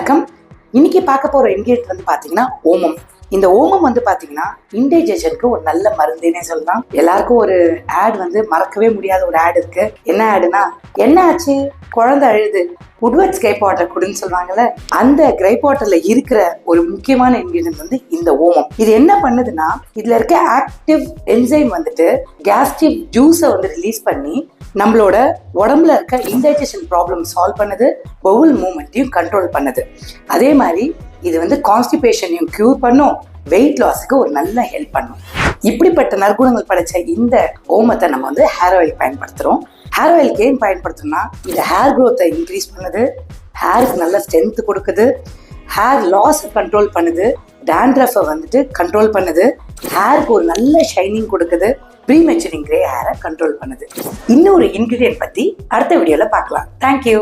வணக்கம். இன்னைக்கு பார்க்க போற இன்கிரிடியன்ட் வந்து பாத்தீங்கன்னா ஓமம். இந்த ஓமம் வந்து பாத்தீங்கன்னா இன்டைஜஷனுக்கு ஒரு நல்ல மருந்துன்னே சொல்லலாம். எல்லாருக்கும் ஒரு ஆட் வந்து மறக்கவே முடியாத ஒரு ஆட் இருக்கு. என்ன ஆடுனா, என்ன ஆச்சு குழந்தை அழுது உட்வர்ட்ஸ் கிரைப் வாட்டர் குடுன்னு சொல்லுவாங்கல்ல, அந்த கிரைப் வாட்டர்ல இருக்கிற ஒரு முக்கியமான இன்கிரிடியன்ட் வந்து இந்த ஓமம். இது என்ன பண்ணுதுன்னா, இதுல இருக்க ஆக்டிவ் என்சைம் வந்துட்டு கேஸ்ட்ரிக் ஜூஸை வந்து ரிலீஸ் பண்ணி நம்மளோட உடம்புல இருக்க இன்டைஜஷன் ப்ராப்ளம் சால்வ் பண்ணுது, பவுல் மூவ்மெண்ட்டையும் கண்ட்ரோல் பண்ணுது. அதே மாதிரி இது வந்து கான்ஸ்டிபேஷனையும் கியூர் பண்ணும், வெயிட் லாஸுக்கு ஒரு நல்ல ஹெல்ப் பண்ணும். இப்படிப்பட்ட நற்குணங்கள் படைச்ச இந்த ஓமத்தை நம்ம வந்து ஹேர் ஆயில் பயன்படுத்துறோம். ஹேர் ஆயிலுக்கு ஏன் பயன்படுத்துறோம்னா, இது ஹேர் க்ரோத்தை இன்க்ரீஸ் பண்ணுது, ஹேருக்கு நல்ல ஸ்ட்ரென்த் கொடுக்குது, ஹேர் லாஸ் கண்ட்ரோல் பண்ணுது, டேண்ட்ரஃபை வந்துட்டு கண்ட்ரோல் பண்ணுது, ஹேருக்கு ஒரு நல்ல ஷைனிங் கொடுக்குது, ப்ரீமெச்சூரிங் கிரே ஹேரை கண்ட்ரோல் பண்ணுது. இன்னொரு இன்கிரிடியன்ட் பத்தி அடுத்த வீடியோல பார்க்கலாம். தேங்க்யூ.